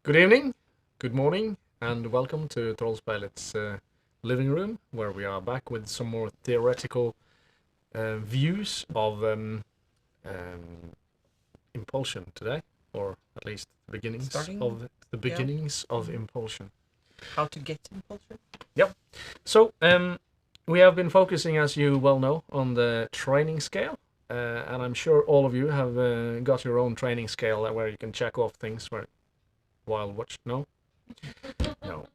Good evening, good morning, and welcome to Trollspellet's living room, where we are back with some more theoretical views of Impulsion today, or at least the beginnings of Impulsion. How to get Impulsion? Yep. So we have been focusing, as you well know, on the training scale. And I'm sure all of you have got your own training scale where you can check off things while watch. No? No.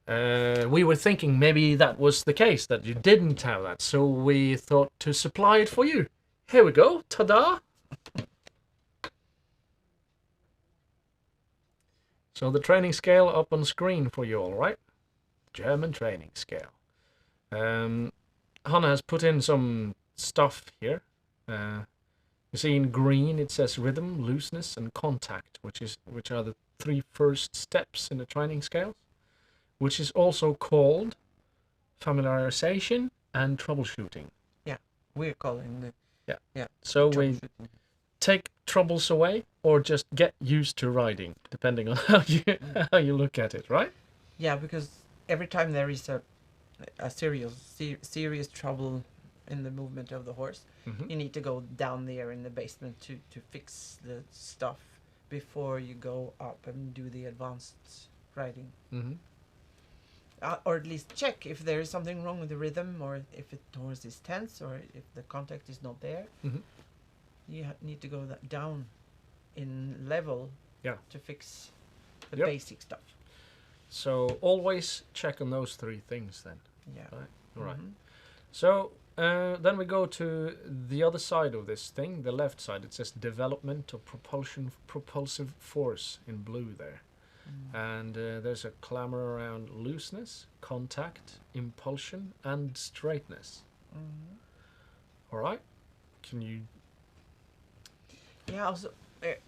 We were thinking maybe that was the case, that you didn't have that, so we thought to supply it for you. Here we go. Ta-da! So the training scale up on screen for you all, right? German training scale. Hannah has put in some stuff here. You see in green it says rhythm, looseness, and contact, which are the three first steps in the training scale, which is also called familiarization and troubleshooting. Yeah, we're calling it. Yeah. So we take troubles away, or just get used to riding, depending on how you look at it, right? Yeah, because every time there is a serious trouble in the movement of the horse, you need to go down there in the basement to fix the stuff before you go up and do the advanced riding. Or at least check if there is something wrong with the rhythm, or if the horse is tense, or if the contact is not there. You need to go down in level to fix the basic stuff. So always check on those three things then. Yeah. Right. So then we go to the other side of this thing, the left side. It says development of propulsive force in blue there. And there's a clamor around looseness, contact, impulsion, and straightness. All right? Can you... Yeah, also, we're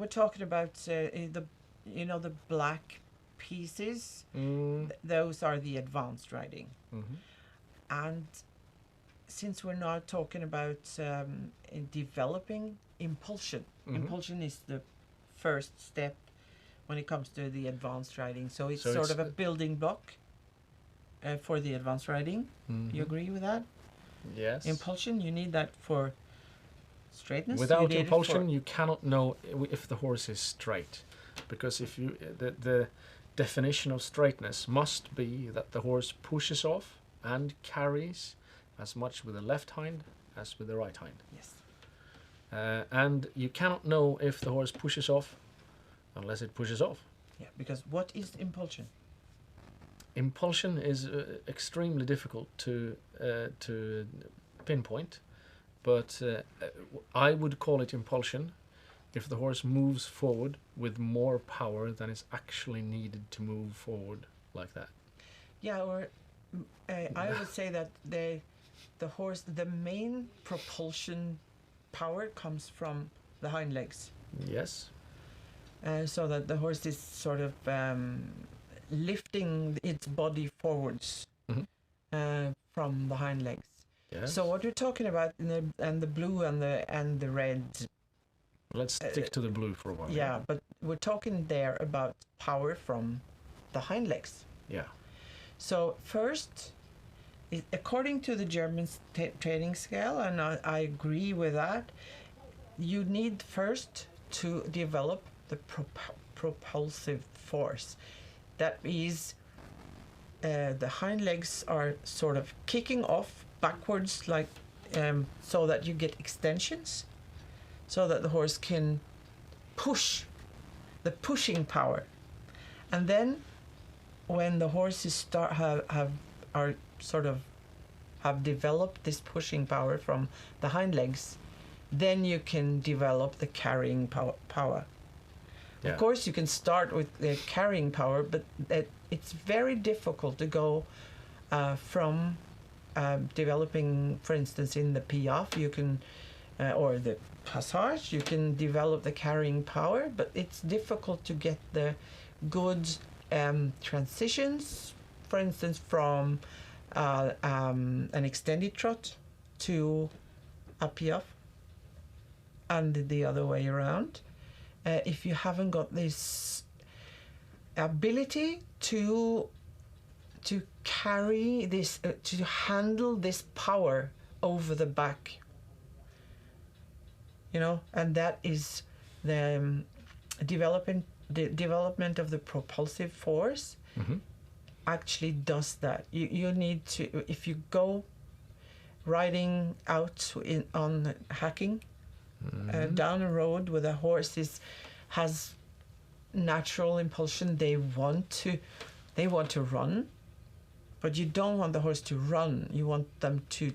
talking about the black pieces. Those are the advanced riding. And since we're now talking about in developing impulsion, impulsion is the first step when it comes to the advanced riding. So it's sort of a building block for the advanced riding. You agree with that? Yes. Impulsion, you need that for straightness. Without impulsion, you cannot know if the horse is straight, because if you the definition of straightness must be that the horse pushes off and carries as much with the left hind as with the right hind. Yes. And you cannot know if the horse pushes off unless it pushes off. Yeah, because what is impulsion? Impulsion is extremely difficult to pinpoint, but I would call it impulsion if the horse moves forward with more power than is actually needed to move forward like that. Yeah, or I would say that the main propulsion power comes from the hind legs. Yes. So that the horse is sort of lifting its body forwards from the hind legs. Yes. So what we're talking about and the blue and the red. Let's stick to the blue for a while. Yeah, but we're talking there about power from the hind legs. Yeah. So first, according to the German training scale, and I agree with that, you need first to develop the propulsive force. That is, the hind legs are sort of kicking off backwards, like so that you get extensions, so that the horse can push, the pushing power, and then when the horses have developed this pushing power from the hind legs, then you can develop the carrying power. Yeah. Of course, you can start with the carrying power, but it's very difficult to go from developing, for instance, in the piaffe, you can, or the passage, you can develop the carrying power, but it's difficult to get the good transitions, for instance, from an extended trot to a piaffe, and the other way around. if you haven't got this ability to carry this, to handle this power over the back. You know, and that is the development of the propulsive force. Actually does that. You need to, if you go riding out on hacking down a road where the horse has natural impulsion, they want to run, but you don't want the horse to run. You want them to.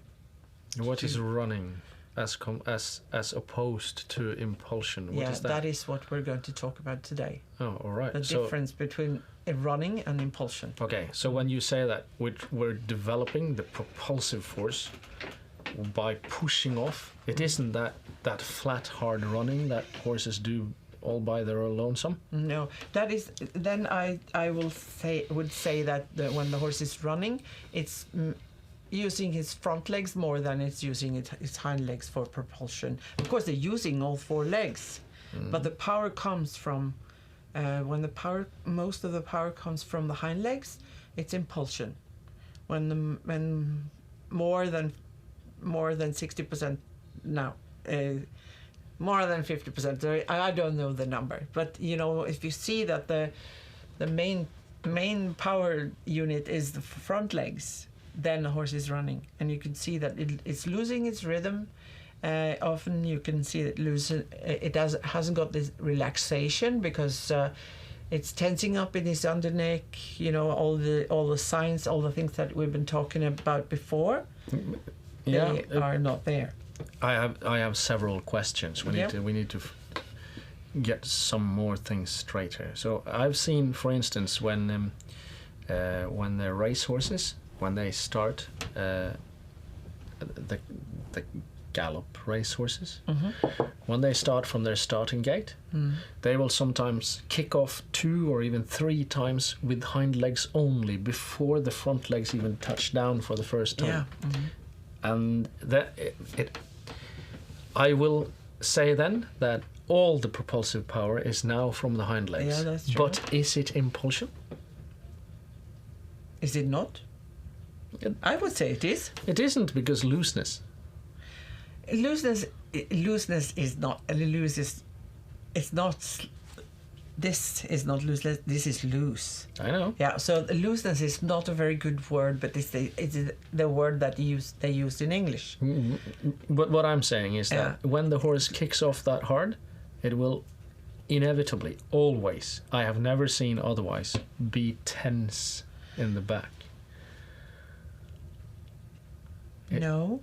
What is running as opposed to impulsion? What is that? That is what we're going to talk about today. Oh, all right. The difference between running and impulsion. Okay, so when you say that we're developing the propulsive force by pushing off, it isn't that flat, hard running that horses do all by their own lonesome? No, that is. Then I would say that when the horse is running, it's using his front legs more than it's using its hind legs for propulsion. Of course, they're using all four legs, but the power comes from most of the power comes from the hind legs. It's impulsion. When more than 60% now. More than 50%. I don't know the number, but you know, if you see that the main power unit is the front legs, then the horse is running, and you can see that it's losing its rhythm. Often you can see it hasn't got this relaxation because it's tensing up in his underneck. You know, all the signs, all the things that we've been talking about before. They are not there. I have several questions. We need to get some more things straight here. So I've seen, for instance, when the race horses, when they start the gallop race horses, when they start from their starting gate, they will sometimes kick off 2 or even 3 times with hind legs only before the front legs even touch down for the first time. And I will say then that all the propulsive power is now from the hind legs. Yeah, that's true. But is it impulsion? Is it not? I would say it is. It isn't, because looseness. Looseness is not. It's not. This is not looseness. This is loose. I know. Yeah. So looseness is not a very good word, but it's the word that they used in English. But what I'm saying is that when the horse kicks off that hard, it will inevitably, always, I have never seen otherwise, be tense in the back. No.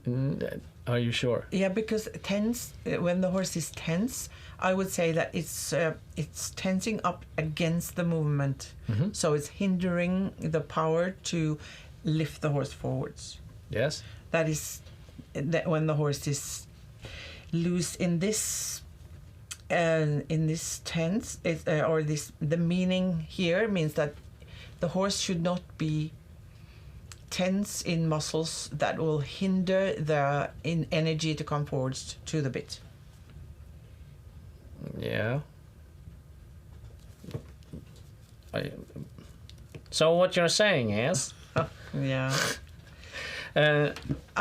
Are you sure? Yeah, because tense. When the horse is tense, I would say that it's tensing up against the movement, so it's hindering the power to lift the horse forwards. Yes. That is when the horse is loose in this tense. The meaning here means that the horse should not be tense in muscles that will hinder the energy to come forwards to the bit. Yeah. So what you're saying is, yeah. I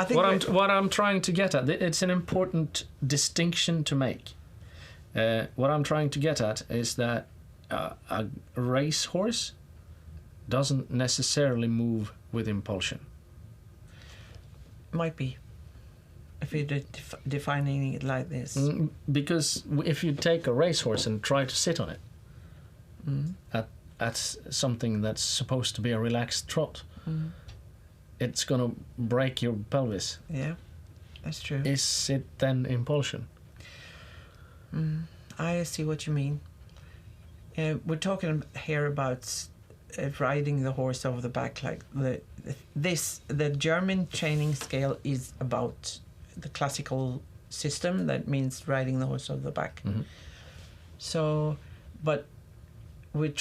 think what I'm trying to get at, it's an important distinction to make. What I'm trying to get at is that a race horse doesn't necessarily move with impulsion. Might be, if you're defining it like this. Because if you take a racehorse and try to sit on it at something that's supposed to be a relaxed trot, it's gonna break your pelvis. Yeah, that's true. Is it then impulsion? I see what you mean. We're talking here about riding the horse over the back, like the German training scale is about the classical system. That means riding the horse over the back. So, but we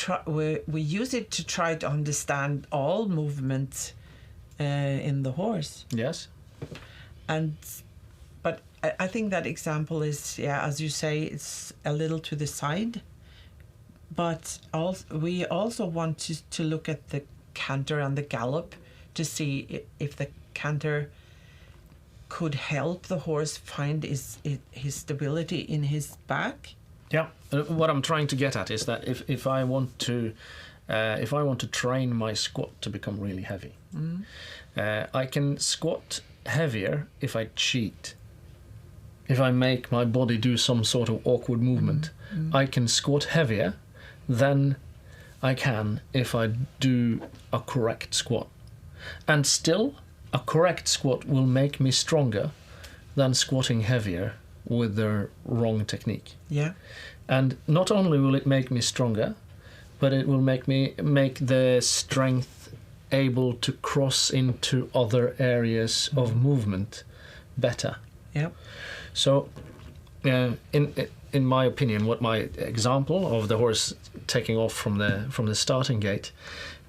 use it to try to understand all movement in the horse. Yes. But I think that example is, yeah, as you say, it's a little to the side. But we also want to look at the canter and the gallop to see if the canter could help the horse find his stability in his back. Yeah. What I'm trying to get at is that if I want to train my squat to become really heavy, I can squat heavier if I cheat. If I make my body do some sort of awkward movement, I can squat heavier than I can if I do a correct squat. And still, a correct squat will make me stronger than squatting heavier with the wrong technique. Yeah. And not only will it make me stronger, but it will make the strength able to cross into other areas of movement better. Yeah. So, in my opinion, what my example of the horse taking off from the starting gate,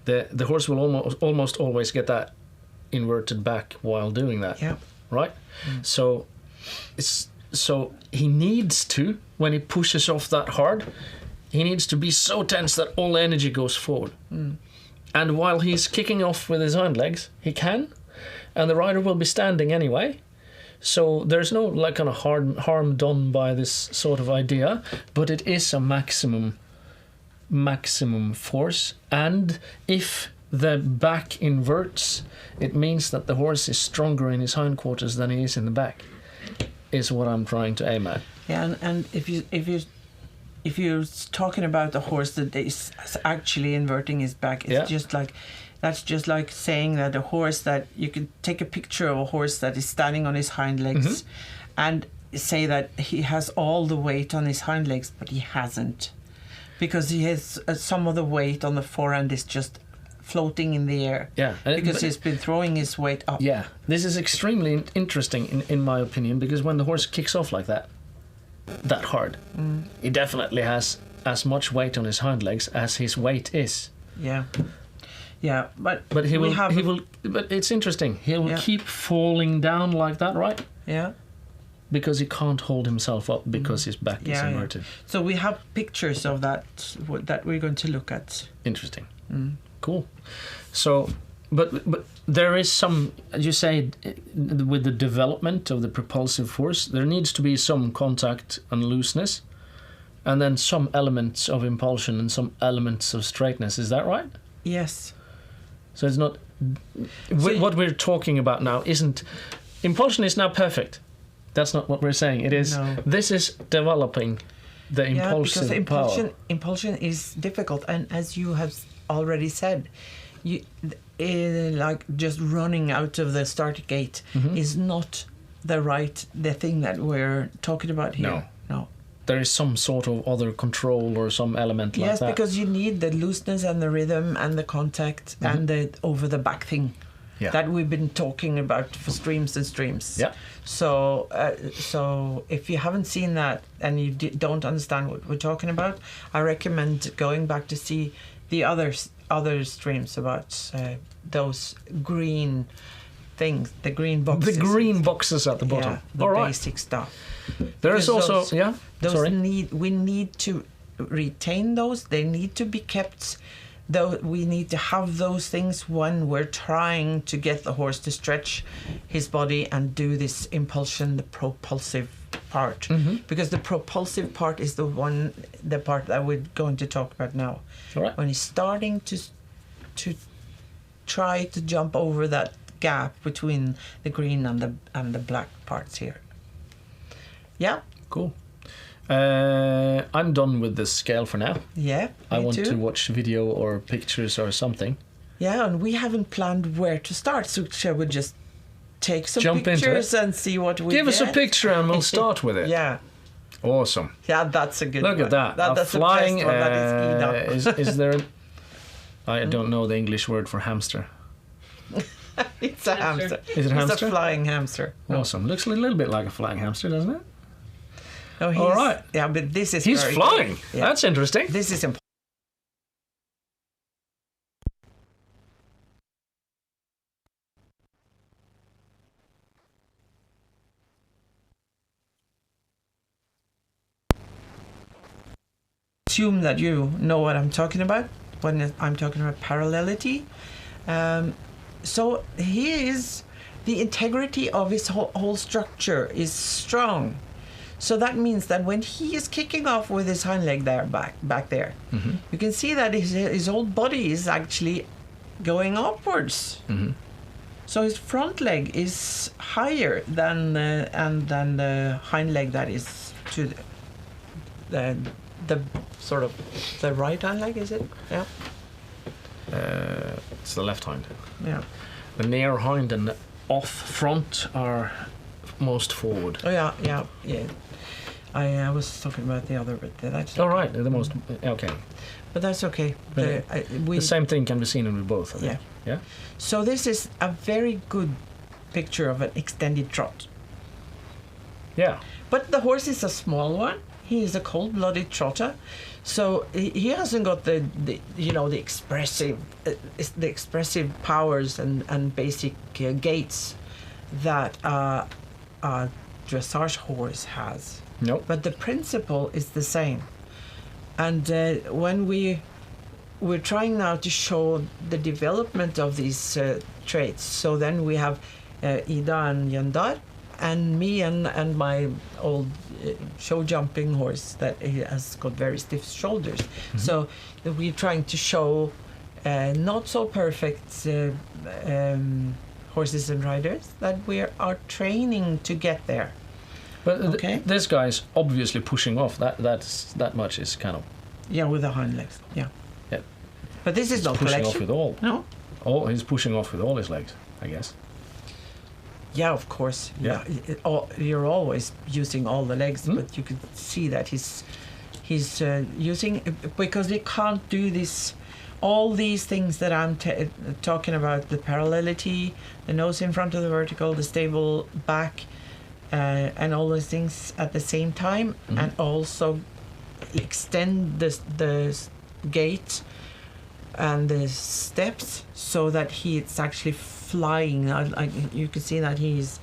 the horse will almost always get that inverted back while doing that. Yeah. Right. So he needs to, when he pushes off that hard, he needs to be so tense that all the energy goes forward. And while he's kicking off with his hind legs, he can, and the rider will be standing anyway. So there's no like kind of harm done by this sort of idea, but it is a maximum force. And if the back inverts, it means that the horse is stronger in his hindquarters than he is in the back, is what I'm trying to aim at. Yeah, and if you're talking about a horse that is actually inverting his back, it's that's just like saying that a horse that you can take a picture of a horse that is standing on his hind legs and say that he has all the weight on his hind legs, but he hasn't, because he has some of the weight on the forehand is just floating in the air. Yeah, because he's been throwing his weight up. Yeah, this is extremely interesting in my opinion, because when the horse kicks off like that hard, he definitely has as much weight on his hind legs as his weight is. Yeah. Yeah, but he will. But it's interesting. He will keep falling down like that, right? Yeah. Because he can't hold himself up because his back is inverted. Yeah. So we have pictures of that we're going to look at. Interesting. Cool. So, but there is some, as you say, with the development of the propulsive force, there needs to be some contact and looseness, and then some elements of impulsion and some elements of straightness. Is that right? Yes. So it's not... what we're talking about now isn't... Impulsion is now perfect. That's not what we're saying. It is... No. This is developing the impulsive because impulsion is difficult. And as you have already said, like just running out of the start gate is not the thing that we're talking about here. No. There is some sort of other control or some element like that. Yes, because you need the looseness and the rhythm and the contact and the over the back thing that we've been talking about for streams and streams. Yeah. So if you haven't seen that and you don't understand what we're talking about, I recommend going back to see the other streams about those green things, the green boxes. The green boxes at the bottom. Yeah, the basic stuff. There is also we need to retain those. They need to be kept. Though we need to have those things when we're trying to get the horse to stretch his body and do this impulsion, the propulsive part. Because the propulsive part is the part that we're going to talk about now. All right. When he's starting to try to jump over that gap between the green and the black parts here. Yeah. Cool. I'm done with the scale for now. Yeah. I want to watch video or pictures or something. Yeah, and we haven't planned where to start, so shall we just take some Jump pictures and see what we Give get? us a picture and we'll start with it. Yeah. Awesome. Yeah, that's a good one. Look at that. That's flying, the best one. That is Ida. is there... I don't know the English word for hamster. It's a hamster. Is it a hamster? It's a flying hamster. Awesome. Looks a little bit like a flying hamster, doesn't it? No, all right. Yeah, but this is He's flying. Yeah. That's interesting. This is important. assume that you know what I'm talking about when I'm talking about parallelity. So the integrity of his whole structure is strong. So that means that when he is kicking off with his hind leg there, back there, you can see that his whole body is actually going upwards. So his front leg is higher than the hind leg that is to the sort of the right hind leg, is it? Yeah. It's the left hind. Yeah. The near hind and the off front are most forward. Oh yeah. I was talking about the other bit. That's All right, the most okay. But that's okay. But the same thing can be seen in both. I think. Yeah. So this is a very good picture of an extended trot. Yeah. But the horse is a small one. He is a cold-blooded trotter, so he hasn't got the expressive powers and basic gaits that a dressage horse has. No. But the principle is the same. And when we're trying now to show the development of these traits, so then we have Ida and Yandar, and me and my old show jumping horse that he has got very stiff shoulders. So we're trying to show not so perfect horses and riders that we are training to get there. But okay. This guy's obviously pushing off. That much is kind of. Yeah, with the hind legs. Yeah. Yeah. But this is not pushing collection. off with all. No. Oh, he's pushing off with all his legs, I guess. Yeah, of course. Yeah. You're always using all the legs, but you could see that he's using, because he can't do this. All these things that I'm talking about, the parallelity, the nose in front of the vertical, the stable back, and all those things at the same time, and also extend the gait and the steps so that he's actually flying. You can see that he's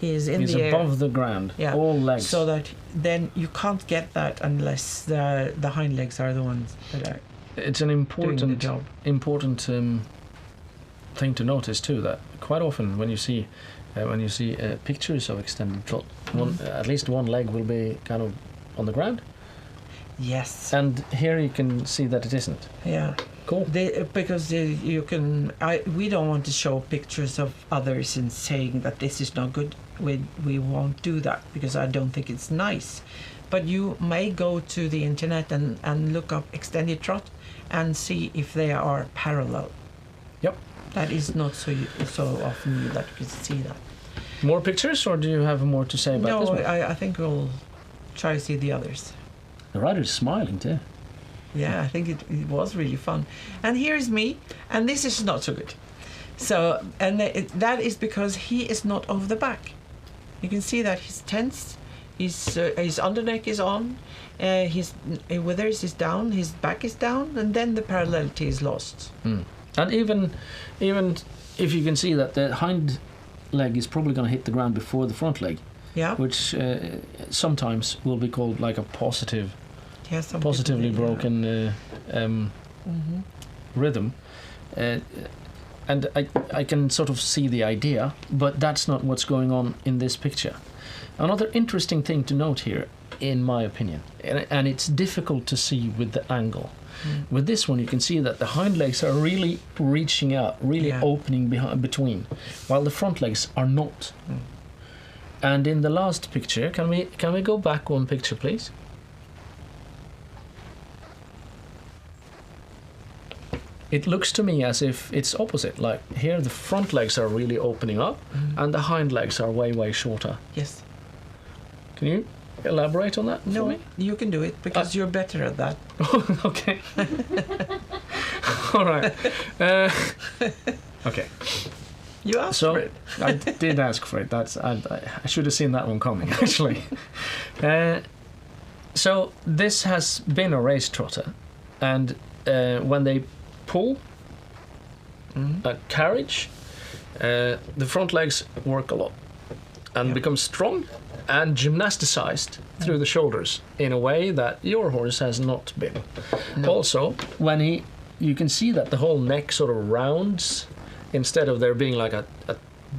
in the air. He's above the ground. Yeah. All legs. So that then you can't get that unless the hind legs are the ones that are. It's an important thing to notice too, that quite often when you see pictures of extended trot, at least one leg will be kind of on the ground. Yes. And here you can see that it isn't. Yeah. Cool. Because you can. We don't want to show pictures of others and saying that this is not good. We won't do that because I don't think it's nice. But you may go to the internet and look up extended trot and see if they are parallel. Yep. That is not so often that you can see that. More pictures, or do you have more to say about this one? No, I think we'll try to see the others. The rider's smiling too. Yeah, I think it was really fun. And here's me, and this is not so good. So, and that is because he is not over the back. You can see that he's tense, his underneck is on, his withers is down, his back is down, and then the parallelity is lost. And even if you can see that the hind leg is probably going to hit the ground before the front leg, which sometimes will be called like a positively broken rhythm, and I can sort of see the idea, but that's not what's going on in this picture. Another interesting thing to note here, in my opinion, and it's difficult to see with the angle. With this one, you can see that the hind legs are really reaching out, really opening between, while the front legs are not. And in the last picture, can we go back one picture, please? It looks to me as if it's opposite. Like here, the front legs are really opening up, and the hind legs are way shorter. Yes. Can you elaborate on that for me? You can do it because you're better at that. Okay. All right. Okay. You asked for it. I did ask for it. I should have seen that one coming, actually. So this has been a race trotter, and when they pull a carriage, the front legs work a lot and become strong, and gymnasticized through the shoulders in a way that your horse has not been. No. Also, when you can see that the whole neck sort of rounds instead of there being like a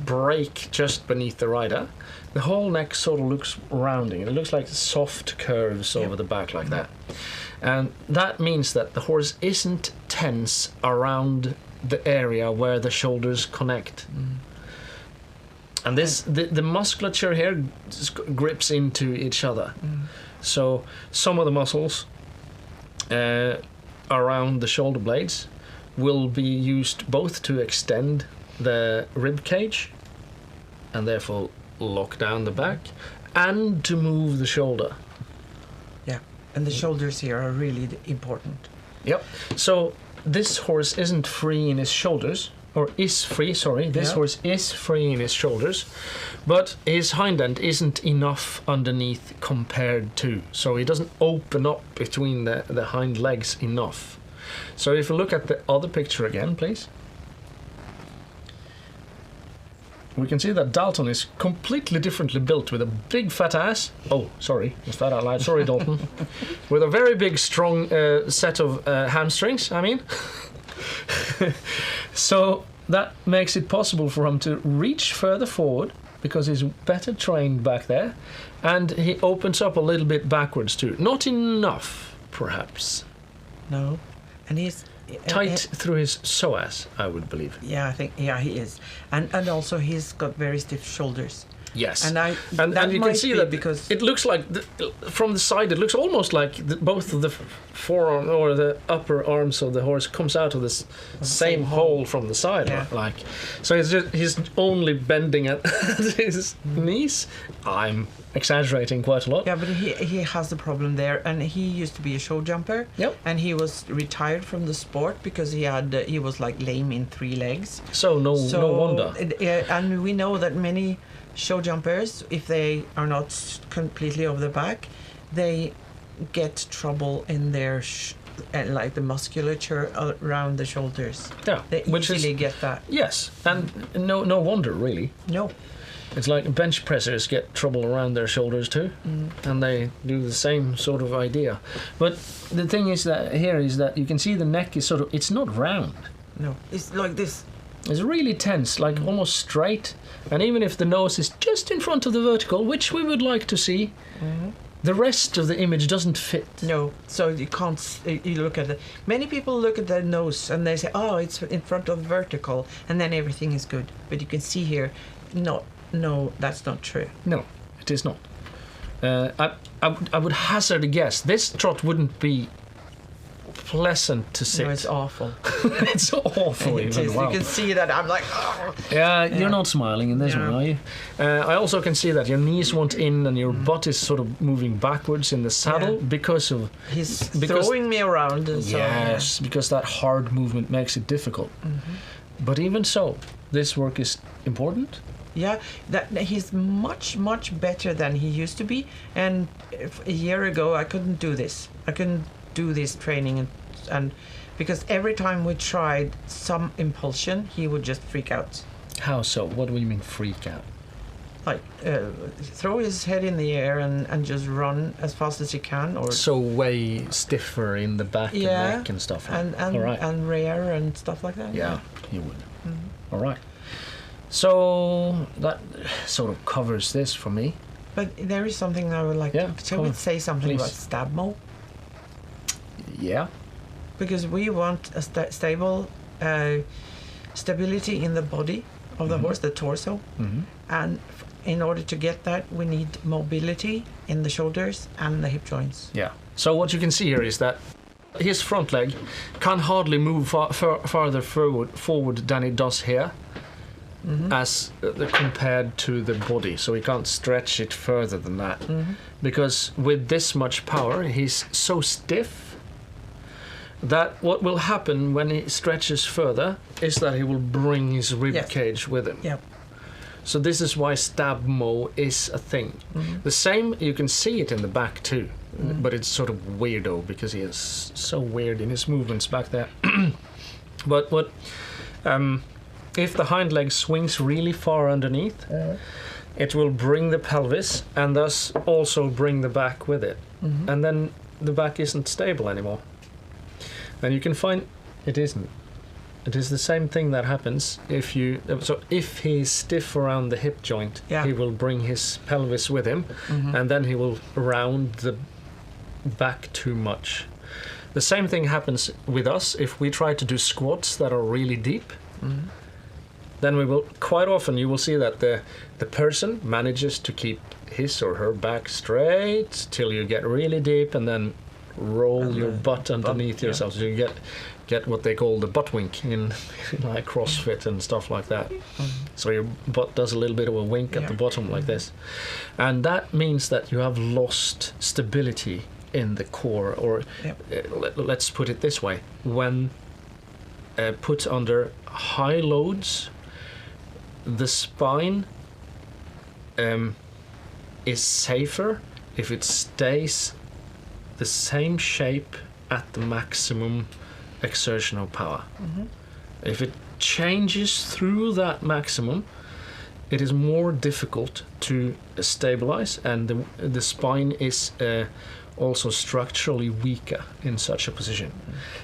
break just beneath the rider. The whole neck sort of looks rounding. It looks like soft curves over the back like that. And that means that the horse isn't tense around the area where the shoulders connect. And the musculature here grips into each other. So some of the muscles around the shoulder blades will be used both to extend the rib cage and therefore lock down the back and to move the shoulder. Yeah, and the shoulders here are really important. Yep. So this horse isn't free in his shoulders, or is free, sorry. This horse is free in his shoulders, but his hind end isn't enough underneath compared to. So he doesn't open up between the hind legs enough. So if you look at the other picture again, please. We can see that Dalton is completely differently built with a big fat ass. Oh, sorry, was that out loud? Sorry, Dalton. With a very big, strong set of hamstrings, I mean. So that makes it possible for him to reach further forward because he's better trained back there. And he opens up a little bit backwards too. Not enough, perhaps. No. And he's tight through his psoas, I would believe. Yeah, I think he is, and also he's got very stiff shoulders. Yes, and you can see that because it looks like from the side it looks almost like both of the forearm or the upper arms of the horse comes out of this same hole from the side, like. So he's only bending at his knees. I'm exaggerating quite a lot. Yeah, but he has the problem there, and he used to be a show jumper. Yep. And he was retired from the sport because he was like lame in 3 legs. So no wonder. And we know that many show jumpers, if they are not completely over the back, they get trouble in their like the musculature around the shoulders. Yeah, they easily get that. Yes, and no wonder really. No. It's like bench pressers get trouble around their shoulders too, and they do the same sort of idea. But the thing is that here is that you can see the neck is sort of, it's not round. No, it's like this. It's really tense, like almost straight. And even if the nose is just in front of the vertical, which we would like to see, the rest of the image doesn't fit. No, so you can't. You look at it. Many people look at the nose and they say, "Oh, it's in front of the vertical," and then everything is good. But you can see here, no, that's not true. No, it is not. I would hazard a guess. This trot wouldn't be pleasant to sit. No, it's awful. It's awful. It even. is. Wow. You can see that. I'm like, oh. Yeah, you're not smiling in this one, are you? I also can see that your knees want in and your butt is sort of moving backwards in the saddle because of... He's throwing me around. And yes, because that hard movement makes it difficult. But even so, this work is important. Yeah, that he's much better than he used to be. And a year ago, I couldn't do this. I couldn't do this training, and because every time we tried some impulsion, he would just freak out. How so? What do you mean freak out? Like throw his head in the air and just run as fast as he can, or so way stiffer in the back and neck and stuff. And rear and stuff like that. Yeah, he would. All right. So that sort of covers this for me. But there is something I would like. Shall we say something about stab mo? Yeah. Because we want a stable stability in the body of the horse, the torso, and in order to get that, we need mobility in the shoulders and the hip joints. Yeah. So what you can see here is that his front leg can hardly move farther forward than it does here, as compared to the body. So he can't stretch it further than that, because with this much power, he's so stiff that what will happen when he stretches further is that he will bring his rib cage with him. Yep. So this is why stab mo is a thing. The same, you can see it in the back too, but it's sort of weirdo because he is so weird in his movements back there. But what if the hind leg swings really far underneath, it will bring the pelvis and thus also bring the back with it. And then the back isn't stable anymore. And you can find it isn't. It is the same thing that happens if you. So if he's stiff around the hip joint, he will bring his pelvis with him, and then he will round the back too much. The same thing happens with us if we try to do squats that are really deep. Then we will quite often you will see that the person manages to keep his or her back straight till you get really deep, and then roll your butt underneath yourself, so you get what they call the butt wink in like CrossFit and stuff like that. So your butt does a little bit of a wink at the bottom like this, and that means that you have lost stability in the core, or let's put it this way: when put under high loads, the spine is safer if it stays the same shape at the maximum exertional power. If it changes through that maximum, it is more difficult to stabilize, and the spine is also structurally weaker in such a position.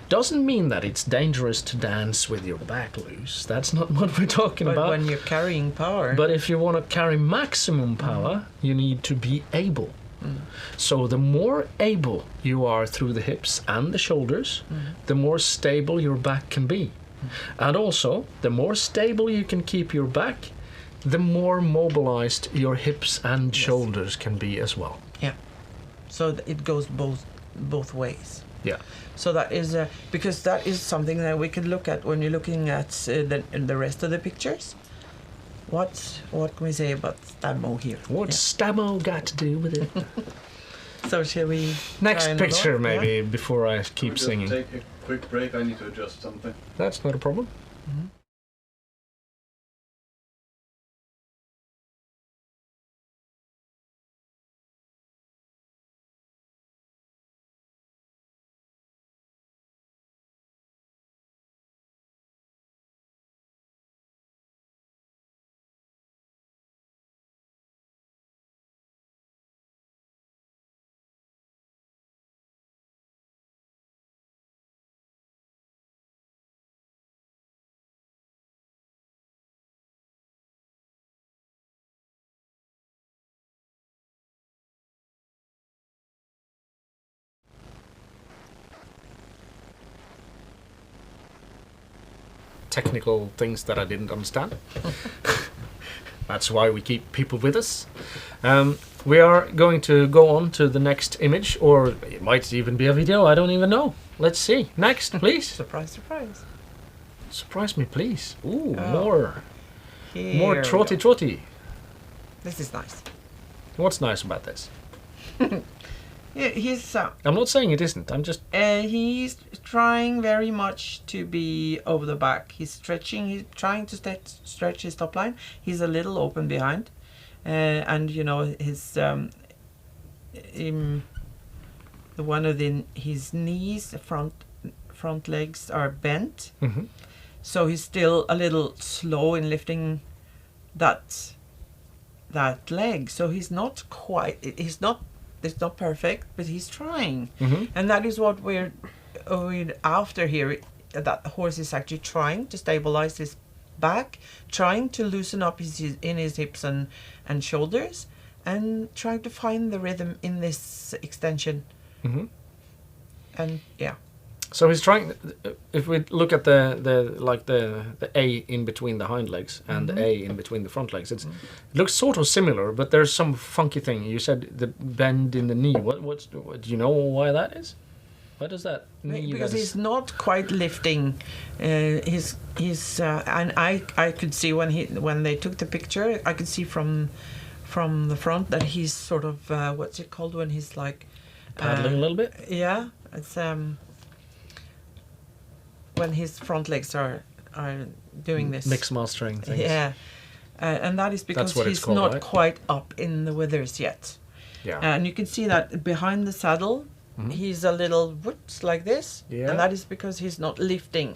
Doesn't mean that it's dangerous to dance with your back loose. That's not what we're talking about. But when you're carrying power. But if you want to carry maximum power, you need to be able. So the more able you are through the hips and the shoulders, the more stable your back can be. And also, the more stable you can keep your back, the more mobilized your hips and shoulders can be as well. Yeah. So it goes both ways. Yeah. So that is because that is something that we could look at when you're looking at the rest of the pictures. What can we say about Stamo here? What's Stamo got to do with it? So shall we? Next picture, maybe, before I keep singing. Take a quick break. I need to adjust something. That's not a problem. Technical things that I didn't understand. That's why we keep people with us. We are going to go on to the next image, or it might even be a video, I don't even know. Let's see. Next, please. Surprise, surprise. Surprise me, please. Ooh, Oh. more Here trotty we go. trotty. This is nice. What's nice about this? Yeah, he's I'm not saying it isn't, I'm just... he's trying very much to be over the back. He's stretching. He's trying to stretch his top line. He's a little open behind, and you know his the one of his knees, front legs are bent. So he's still a little slow in lifting that leg. So he's not quite. It's not perfect, but he's trying, and that is what we're after here. That the horse is actually trying to stabilize his back, trying to loosen up his hips and shoulders, and trying to find the rhythm in this extension. And yeah. So he's trying. If we look at the A in between the hind legs and the A in between the front legs, it looks sort of similar, but there's some funky thing. You said the bend in the knee. What do you know why that is? Why does that knee? Because he's not quite lifting. He's and I could see when they took the picture, I could see from the front that he's sort of what's it called when he's like paddling a little bit. Yeah, it's when his front legs are doing this mix mastering things. Yeah, and that is because he's called, not right? quite up in the withers yet. Yeah. And you can see that behind the saddle, he's a little whoops like this, Yeah. and that is because he's not lifting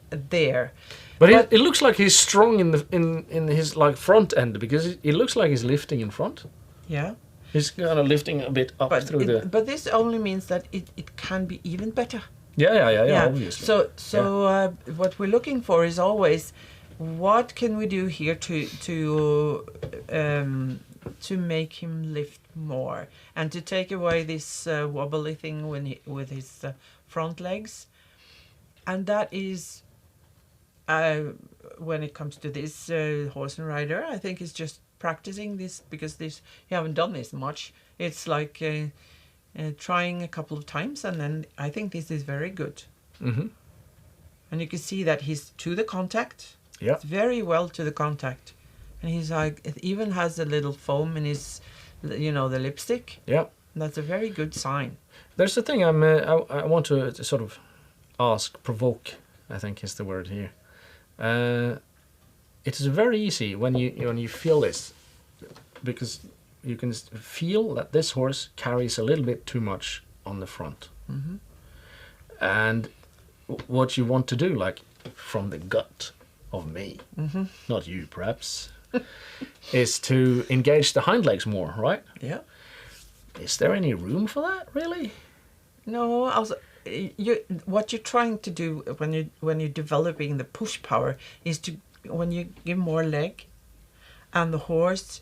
there. But But- it looks like he's strong in his like front end, because it looks like he's lifting in front. Yeah. He's kind of lifting a bit up through the. But this only means that it can be even better. Yeah, obviously. So what we're looking for is always, what can we do here to make him lift more, and to take away this wobbly thing with his front legs, and that is when it comes to this horse and rider, I think it's just practicing this, because this you haven't done this much. It's like trying a couple of times, and then I think this is very good. Mm-hmm. And you can see that he's to the contact. Yeah. It's very well to the contact, and he's like, it even has a little foam in his, the lipstick. Yeah. That's a very good sign. There's a thing I want to sort of provoke, I think is the word here. It is very easy when you feel this, because you can feel that this horse carries a little bit too much on the front. Mm-hmm. And what you want to do, like from the gut of me, Mm-hmm. not you perhaps, is to engage the hind legs more, right? Yeah. Is there any room for that, really? No, also, what you're trying to do when you're developing the push power is to, when you give more leg, and the horse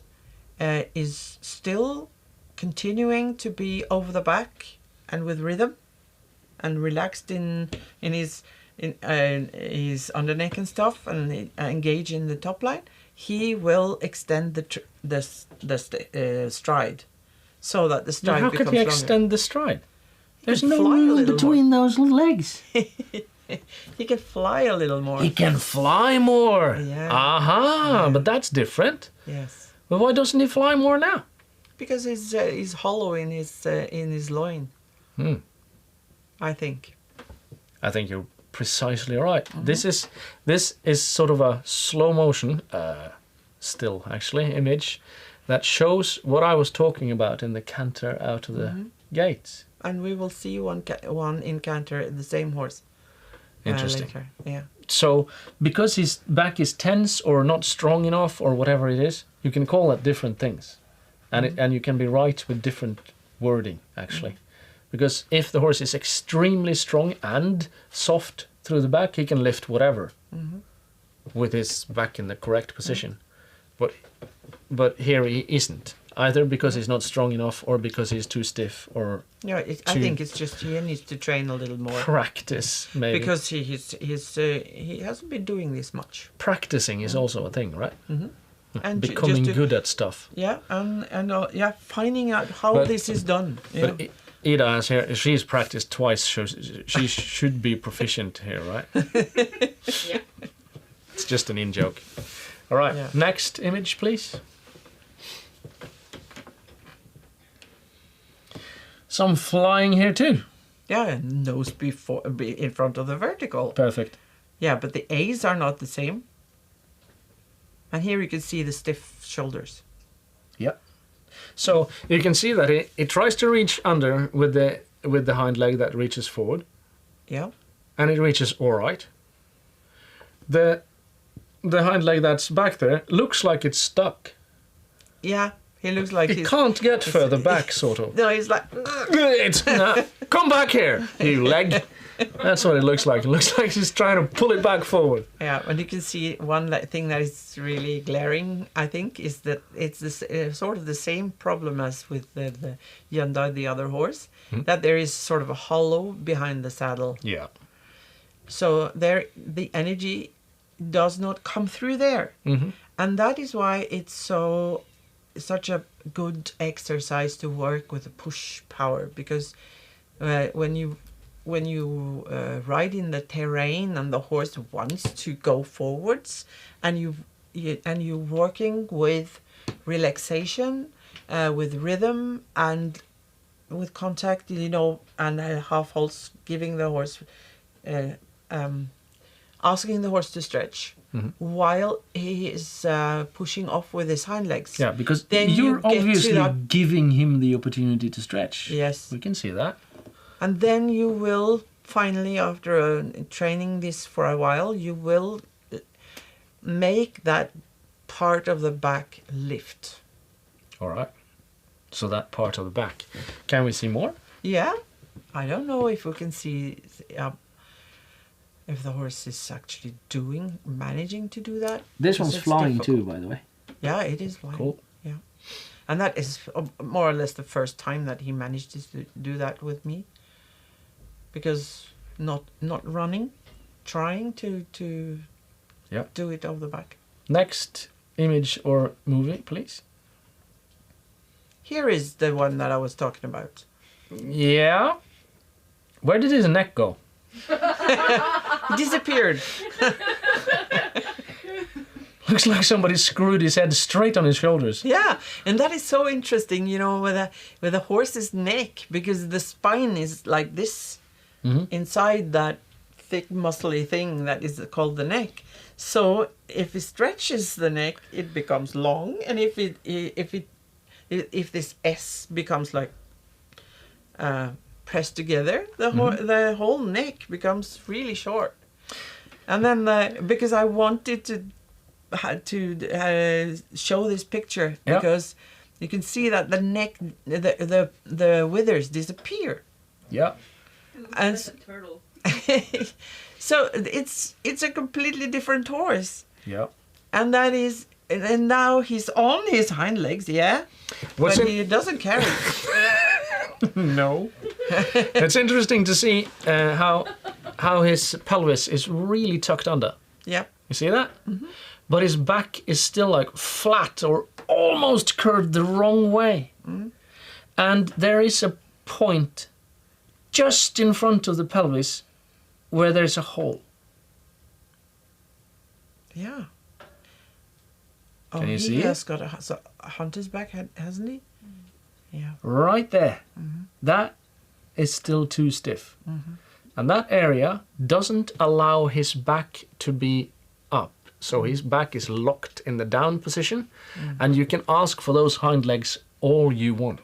is still continuing to be over the back and with rhythm, and relaxed in his underneck and stuff, and engage in the top line, he will extend the stride, so that the stride How becomes could he longer. extend the stride? There's can no fly a room little between those legs. He can fly a little more. He can fly more. Yeah. Aha, Yeah. but that's different. Yes, But why doesn't he fly more now? because he's hollow in his loin, I think. I think you're precisely right. This is sort of a slow motion, still actually, image that shows what I was talking about in the canter out of the gates. And we will see one in canter, the same horse. Interesting. Later. Yeah. So because his back is tense or not strong enough or whatever it is, you can call that different things, and you can be right with different wording actually, because if the horse is extremely strong and soft through the back, he can lift whatever with his back in the correct position, but here he isn't, either because he's not strong enough or because he's too stiff, or Yeah, I think it's just he needs to train a little more, practice maybe, because he hasn't been doing this much. practicing is also a thing, right? And Becoming just to- good at stuff. Yeah, and finding out how But- this is done. Yeah. But Ida has here, she's practiced twice, so she should be proficient here, right? Yeah. It's just an in-joke. All right, Yeah. next image, please. Some flying here too. Yeah, and nose in front of the vertical. Perfect. Yeah, but the A's are not the same. And here you can see the stiff shoulders. Yep. So you can see that it tries to reach under with the hind leg that reaches forward, Yeah. and it reaches all right. The hind leg that's back there looks like it's stuck. Yeah, he looks like It he's... can't get further back, sort of. No, he's like... It's come back here, you leg. That's what it looks like. It looks like he's trying to pull it back forward. Yeah, and you can see one thing that is really glaring, I think, is that it's this, sort of the same problem as with the Hyundai, the other horse, that there is sort of a hollow behind the saddle. Yeah. So there, the energy does not come through there. Mm-hmm. And that is why it's such a good exercise to work with the push power, because when you ride in the terrain and the horse wants to go forwards, and you're working with relaxation, with rhythm and with contact, and half holds, giving the horse, asking the horse to stretch while he is pushing off with his hind legs. Yeah, because Then you're you get to obviously that- giving him the opportunity to stretch. Yes. We can see that. And then you will finally, after training this for a while, you will make that part of the back lift. All right. So that part of the back. Can we see more? Yeah, I don't know if we can see if the horse is actually managing to do that. This because one's it's flying difficult. too, by the way. Yeah, it is flying. Cool. Yeah, and that is more or less the first time that he managed to do that with me. Because not running, trying to Yep. do it over the back. Next image or movie, please. Here is the one that I was talking about. Yeah. Where did his neck go? It disappeared. Looks like somebody screwed his head straight on his shoulders. Yeah, and that is so interesting, you know, with a horse's neck, because the spine is like this inside that thick, muscly thing that is called the neck. So if it stretches the neck, it becomes long, and if this S becomes like pressed together, the whole neck becomes really short. And then because I wanted to show this picture, because you can see that the neck, the withers disappear. Yeah. And Like a turtle. so it's a completely different horse. Yeah. And that is, and now he's on his hind legs, yeah, What's but in- he doesn't carry. No. It's interesting to see how his pelvis is really tucked under. Yeah. You see that? But his back is still like flat or almost curved the wrong way. And there is a point just in front of the pelvis where there's a hole. Yeah. Can you he see has got a hunter's back, hasn't he? Yeah. Right there. That is still too stiff. And that area doesn't allow his back to be up. So his back is locked in the down position. And you can ask for those hind legs all you want.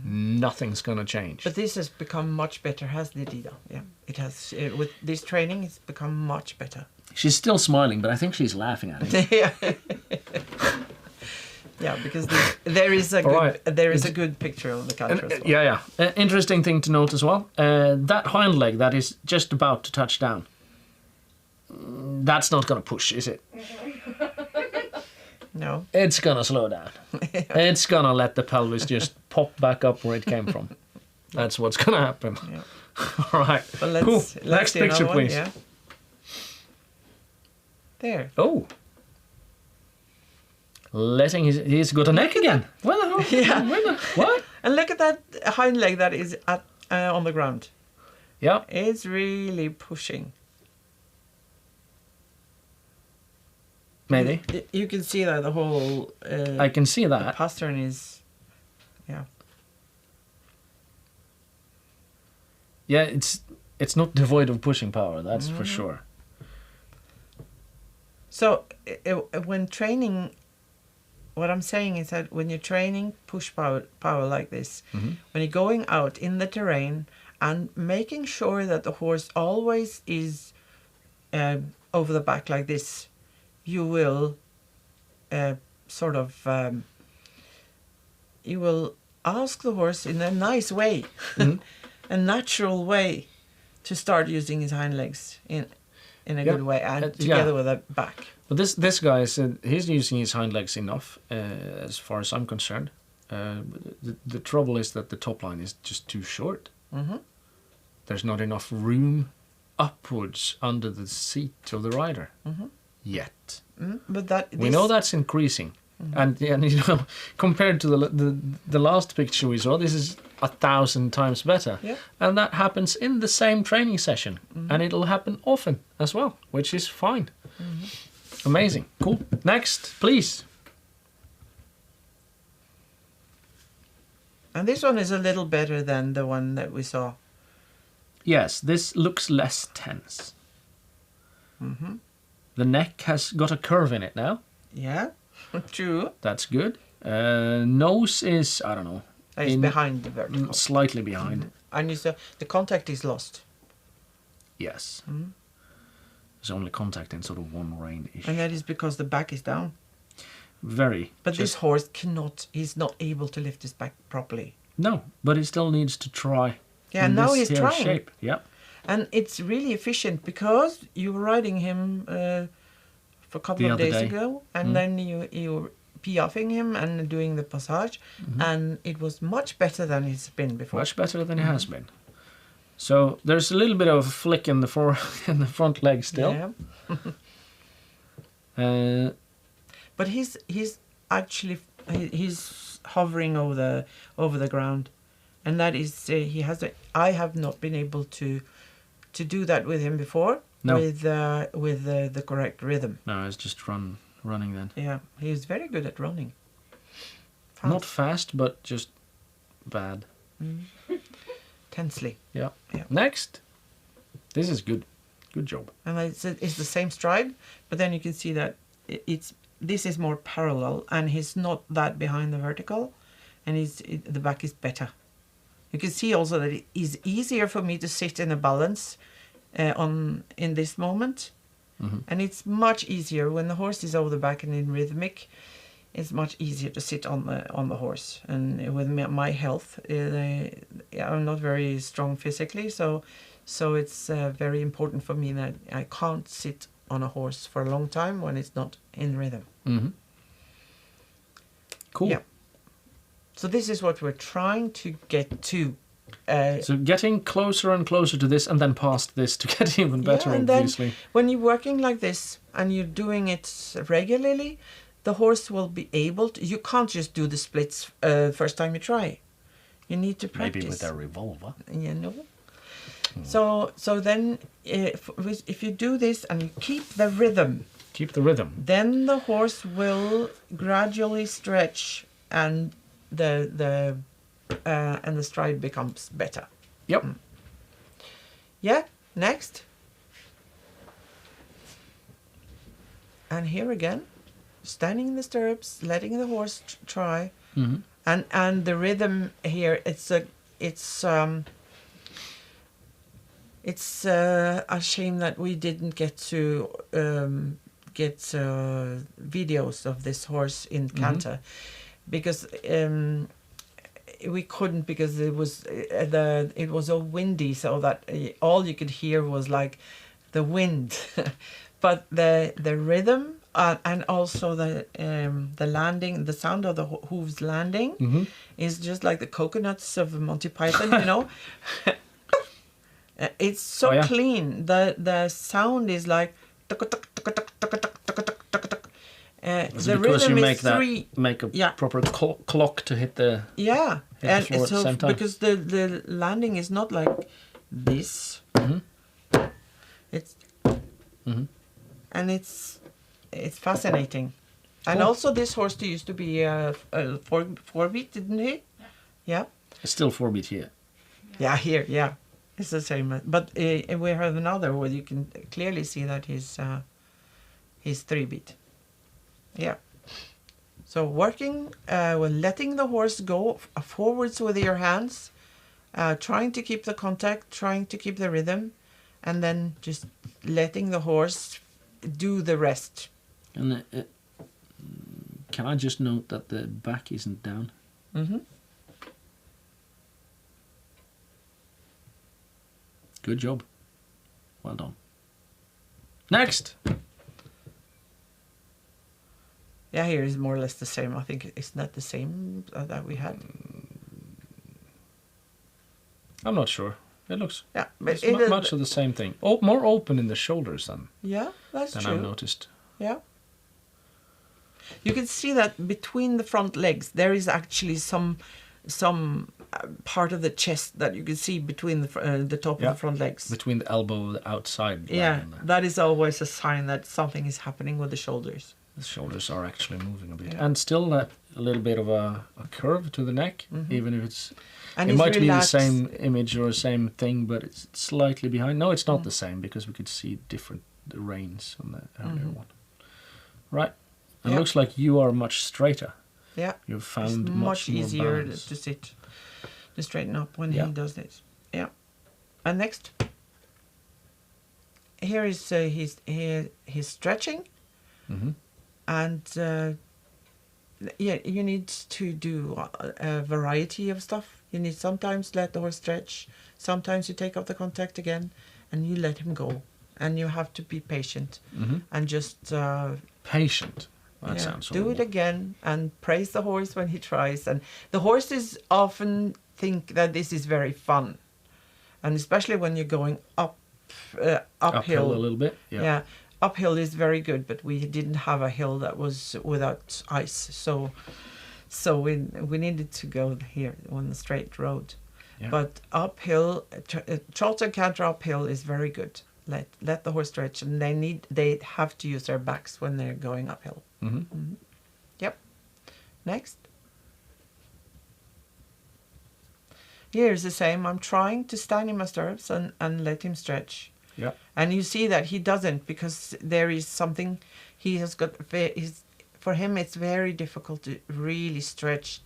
Nothing's going to change. But this has become much better, hasn't it, Ida? Yeah. It has, with this training, it's become much better. She's still smiling, but I think she's laughing at it. Yeah. Yeah, because there is a good picture of the canter as well. Yeah. Interesting thing to note as well. That hind leg that is just about to touch down, that's not going to push, is it? No. It's going to slow down. It's going to let the pelvis just pop back up where it came from. That's what's going to happen. Yeah. All right. But Cool. let's Next see another picture, one, please. Yeah. There. Oh. He's got a neck again. Where the hell? Yeah. What? And look at that hind leg that is on the ground. Yeah. It's really pushing. Maybe. You can see that the whole I can see that. pastern is, yeah. Yeah, it's not devoid of pushing power, that's for sure. So when training, what I'm saying is that when you're training push power like this, when you're going out in the terrain and making sure that the horse always is over the back like this, you will you will ask the horse in a nice way, a natural way, to start using his hind legs in a good way and together with the back. But this guy said he's using his hind legs enough, as far as I'm concerned. The trouble is that the top line is just too short. There's not enough room upwards under the seat of the rider yet. But We know that's increasing, and you know, compared to the last picture we saw, this is 1,000 times better. Yeah. And that happens in the same training session, and it'll happen often as well, which is fine. Amazing, cool. Next, please. And this one is a little better than the one that we saw. Yes, this looks less tense. The neck has got a curve in it now. Yeah, true. That's good. Nose is, I don't know, It's behind the vertical. slightly behind. And you saw the contact is lost. Yes. Mm. There's only contact in sort of one rein-ish. And that is because the back is down. Very. But this horse he's not able to lift his back properly. No, but he still needs to try. Yeah, in now this he's here trying. shape. Yep. And it's really efficient because you were riding him for a couple The of other days day. ago, and then you were piaffing him and doing the passage, and it was much better than it's been before. Much better than it has been. So there's a little bit of a flick in the in the front leg still. Yeah. But he's actually he's hovering over the ground, and that is he has I have not been able to do that with him before. No. With the correct rhythm. No, it's just running then. Yeah, he's very good at running. Fast. Not fast, but just bad. Tensely. Yeah. Yeah. Next. This is good. Good job. And it's the same stride, but then you can see that this is more parallel, and he's not that behind the vertical, and the back is better. You can see also that it is easier for me to sit in a balance in this moment, and it's much easier when the horse is over the back and in rhythmic. It's much easier to sit on the horse, and with my health, I'm not very strong physically, so it's very important for me that I can't sit on a horse for a long time when it's not in rhythm. Cool. Yeah. So this is what we're trying to get to. So getting closer and closer to this, and then past this to get even better, and obviously. then when you're working like this and you're doing it regularly, the horse will be able to. You can't just do the splits first time you try. You need to practice. Maybe with a revolver. You know. So then, if you do this and you keep the rhythm, then the horse will gradually stretch, and the stride becomes better. Yep. Yeah. Next. And here again, standing in the stirrups, letting the horse try, and the rhythm here. It's a shame that we didn't get to get videos of this horse in canter, because we couldn't, because it was so windy, so that all you could hear was like the wind, but the rhythm and also the landing, the sound of the hooves landing is just like the coconuts of Monty Python, you know. It's so clean. The sound is like the rhythm you is make a proper clock to hit the and floor at the same time. because the landing is not like this. It's and it's fascinating. And also this horse used to be a four beat, didn't he? Yeah. It's still 4-beat here. Yeah, here, yeah. It's the same, but we have another where you can clearly see that he's 3-beat. Yeah. So working with letting the horse go forwards with your hands, trying to keep the contact, trying to keep the rhythm, and then just letting the horse do the rest. And can I just note that the back isn't down? Good job. Well done. Next. Yeah, here is more or less the same. I think it's not the same that we had. I'm not sure. It looks but it's much of the same thing. More open in the shoulders than that's true. I've noticed. Yeah. You can see that between the front legs there is actually some part of the chest that you can see between the top of the front legs. Between the elbow, the outside. Yeah, that is always a sign that something is happening with the shoulders. The shoulders are actually moving a bit, and still a little bit of a curve to the neck, even if it might be the same image or the same thing, but it's slightly behind. No, it's not the same, because we could see the reins on the earlier one. Right. It looks like you are much straighter. Yeah. You've found it's much more easier balance. to sit, to straighten up when he does this. Yeah. And next. here is he's stretching, and yeah, you need to do a variety of stuff. You need sometimes let the horse stretch, sometimes you take off the contact again, and you let him go, and you have to be patient and just Patient. That yeah, sounds do it horrible. again and praise the horse when he tries. And the horses often think that this is very fun, and especially when you're going uphill a little bit. Yeah. yeah, uphill is very good, but we didn't have a hill that was without ice, so we needed to go here on the straight road. Yeah. But uphill, trot and canter uphill is very good. Let the horse stretch, and they have to use their backs when they're going uphill. Yep. Next. Here's the same. I'm trying to stand in my stirrups and let him stretch. Yeah. And you see that he doesn't, because there is something he has got. For him, it's very difficult to really stretch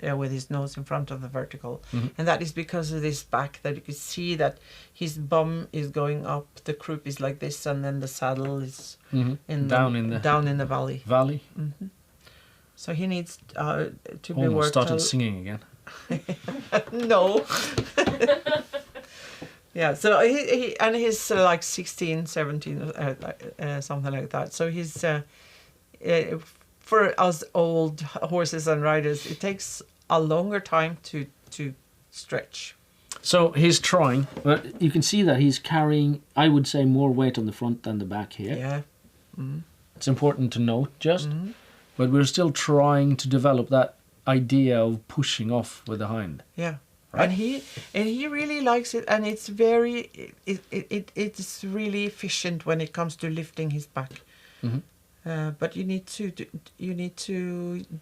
with his nose in front of the vertical. And that is because of this back, that you can see that his bum is going up, the croup is like this, and then the saddle is down in the valley. Valley. So he needs to be Almost worked started out. singing again. No. Yeah, so he and he's like 16, 17, something like that. So he's for us old horses and riders, it takes a longer time to stretch. So he's trying, but you can see that he's carrying, I would say, more weight on the front than the back here. Yeah. It's important to note just, but we're still trying to develop that idea of pushing off with the hind. Yeah. Right. And he really likes it, and it's very it's really efficient when it comes to lifting his back. But you need to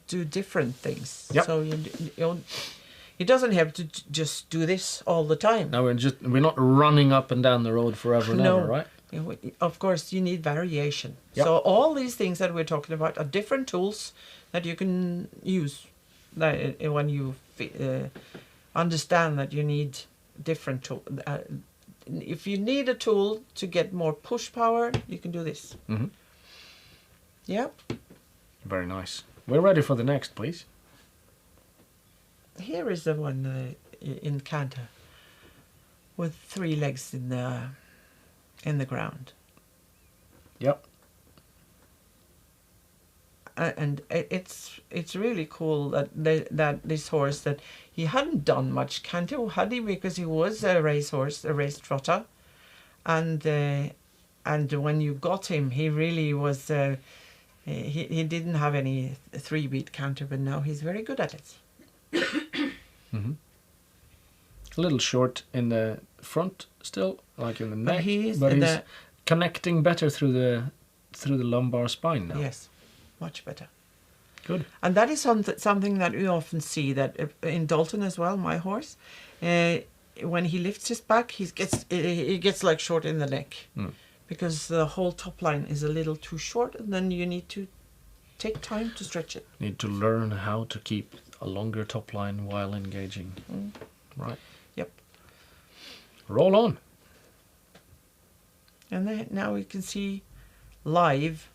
do different things. Yep. So he doesn't have to just do this all the time. Now we're not running up and down the road forever and ever, right? Of course, you need variation. Yep. So all these things that we're talking about are different tools that you can use when you understand that you need different tools. If you need a tool to get more push power, you can do this. Yep. Very nice. We're ready for the next, please. Here is the one in canter with 3 legs in the ground. Yep. And it's really cool that this horse, that he hadn't done much canter, had he? Because he was a racehorse, a race trotter, and when you got him, he really was. He didn't have any 3-beat canter, but now he's very good at it. A little short in the front still, like in the neck, But he's connecting better through the lumbar spine now. Yes, much better. Good. And that is something that we often see, that in Dalton as well, my horse, when he lifts his back, he gets like short in the neck, because the whole top line is a little too short, and then you need to take time to stretch it. Need to learn how to keep a longer top line while engaging. Right. Yep. Roll on. And then now we can see live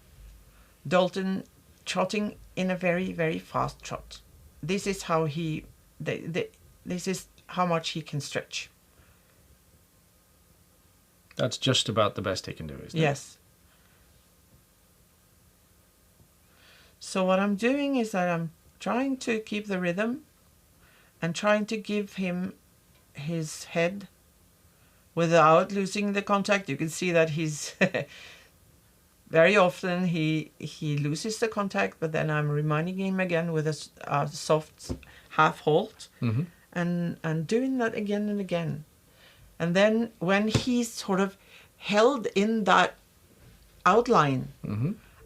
Dalton trotting in a very, very fast trot. This is how this is how much he can stretch. That's just about the best he can do, isn't it? Yes. So what I'm doing is that I'm trying to keep the rhythm and trying to give him his head without losing the contact. You can see that he's very often he loses the contact, but then I'm reminding him again with a soft half halt, and doing that again and again. And then when he's sort of held in that outline,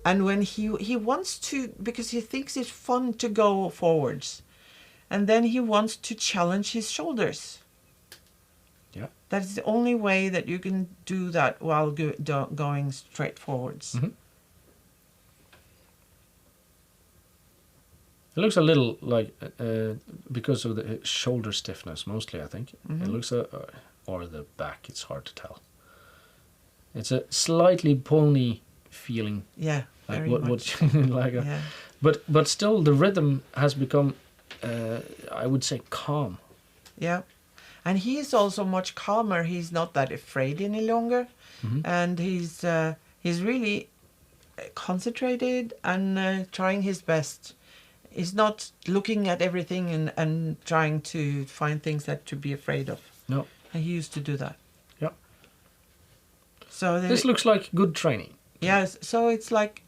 and when he wants to, because he thinks it's fun to go forwards, and then he wants to challenge his shoulders. Yeah. That's the only way that you can do that while going straight forwards. It looks a little like, because of the shoulder stiffness mostly, I think. It looks, or the back, it's hard to tell. It's a slightly pony feeling, Yeah, like very what much. like a, Yeah. but still the rhythm has become, I would say, calm. Yeah. And he's also much calmer. He's not that afraid any longer. Mhm. And he's really concentrated and trying his best. He's not looking at everything and trying to find things that to be afraid of. No. And he used to do that. Yeah. So This looks like good training. yes. So it's like,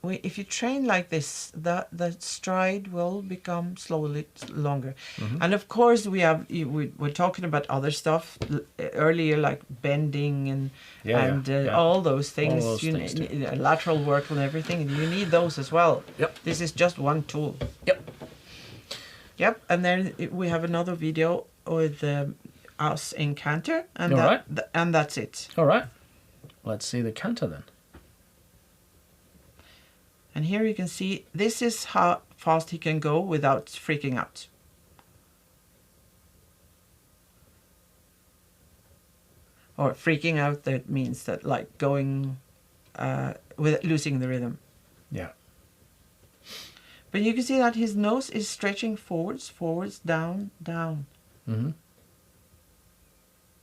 if you train like this, the stride will become slowly longer. Mhm. And of course, we're talking about other stuff earlier, like bending and Yeah. all those things, All those things too. lateral work and everything. You need those as well. Yep. This is just one tool. Yep. Yep. And then we have another video with us in canter, and All right. And that's it. All right. Let's see the canter then. And here you can see this is how fast he can go without freaking out. Or freaking out, that means that like going with losing the rhythm. Yeah. But you can see that his nose is stretching forwards, down, down. Mm-hmm.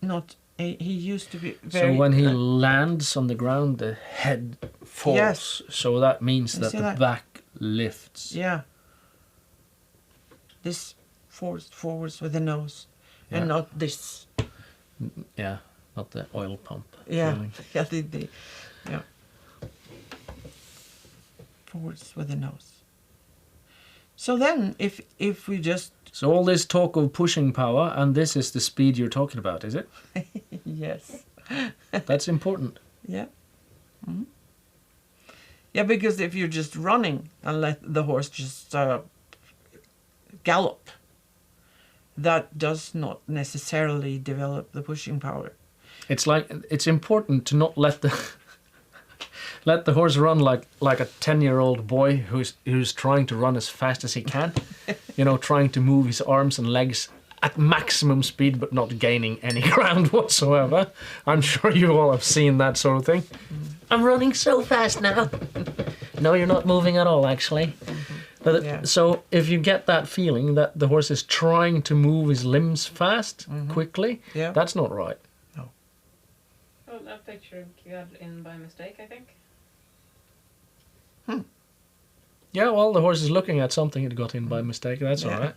Not he used to be very. So when he lands on the ground, the head falls. Yes. So that means You that see the that? back lifts. Yeah. This forwards with the nose, Yeah. and not this. Yeah, not the oil pump. Yeah, feeling. yeah, yeah. Forwards with the nose. So then, if we just So all this talk of pushing power, and this is the speed you're talking about, is it? yes, That's important. yeah, Mhm. Yeah, because if you're just running and let the horse just gallop, that does not necessarily develop the pushing power. It's like it's important to not let the let the horse run like a 10-year-old boy who's trying to run as fast as he can. You know, trying to move his arms and legs at maximum speed but not gaining any ground whatsoever. I'm sure you all have seen that sort of thing. I'm running so fast now. No, you're not moving at all, actually. But Yeah. so if you get that feeling that the horse is trying to move his limbs fast, quickly, Yeah. that's not right. Well, that picture got in by mistake, I think. Yeah, well, the horse is looking at something it got in by mistake. That's all right.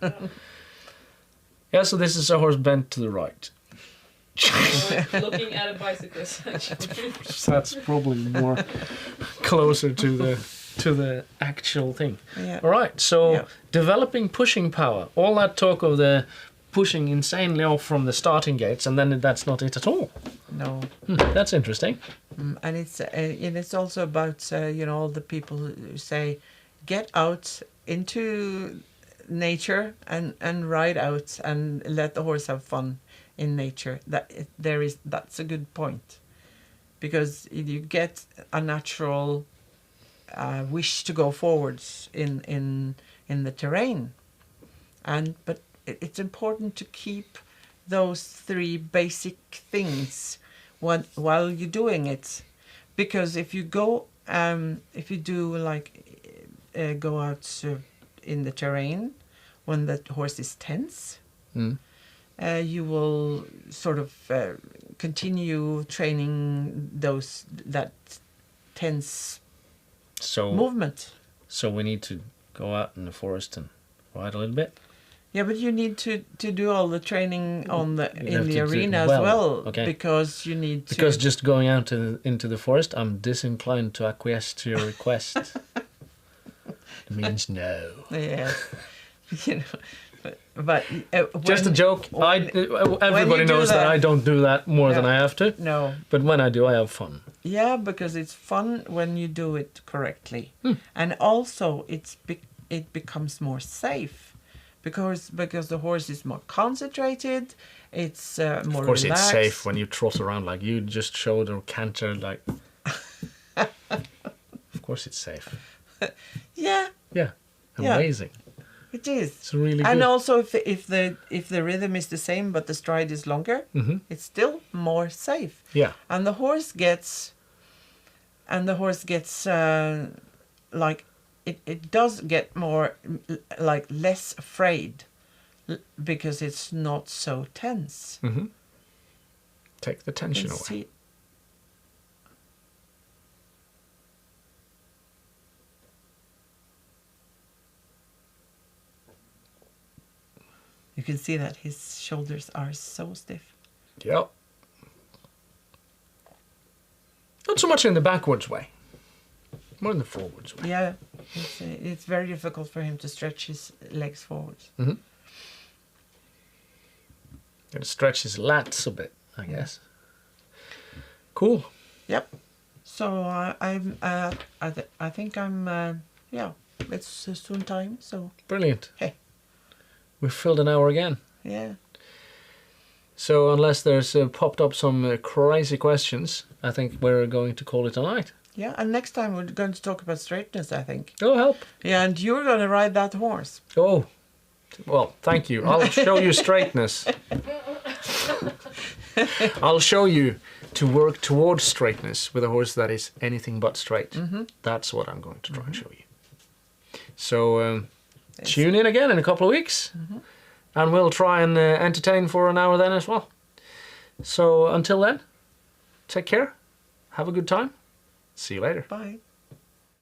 Yeah, so this is a horse bent to the right. Or looking at a bicyclist. That's probably more closer to the actual thing. Yeah. All right, so Yeah. developing pushing power. All that talk of the pushing insanely off from the starting gates, and then that's not it at all. No. That's interesting. And it's also about all the people who say, get out into nature and ride out and let the horse have fun in nature. That's a good point, because you get a natural wish to go forwards in the terrain, but it's important to keep those three basic things while you're doing it, because if you go go out in the terrain when the horse is tense, you will sort of continue training that tense movement. So we need to go out in the forest and ride a little bit. Yeah, but you need to do all the training in the arena as well. well, Okay. because you need to. Because just going out into the forest, I'm disinclined to acquiesce to your request. It means no. Yeah, but Just a joke. Everybody you do knows that that- I don't do that more than Yeah. I have to. No. But when I do, I have fun. Yeah, because it's fun when you do it correctly, and also it becomes more safe, because the horse is more concentrated. It's more Of course, relaxed. it's safe when you trot around like you just showed or canter like. Of course, it's safe. Yeah, Yeah, Yeah. amazing. It is. It's really And good. also, if the rhythm is the same but the stride is longer, it's still more safe. Yeah. And the horse gets, like, it does get more, like, less afraid because it's not so tense. Take the tension You away. see, you can see that his shoulders are so stiff. Yep. Not so much in the backwards way. More in the forwards way. Yeah, it's very difficult for him to stretch his legs forwards. Gotta stretch his lats a bit, I guess. Cool. Yep. So I think I'm yeah. It's soon time. So Brilliant. Hey. We've filled an hour again. yeah. So unless there's popped up some crazy questions, I think we're going to call it a night. Yeah, and next time we're going to talk about straightness, I think. Oh, help. Yeah, and you're going to ride that horse. Oh, well, thank you. I'll show you straightness. I'll show you to work towards straightness with a horse that is anything but straight. That's what I'm going to try and show you. So tune in again in a couple of weeks, and we'll try and entertain for an hour then as well. So until then, take care. Have a good time. See you later. Bye.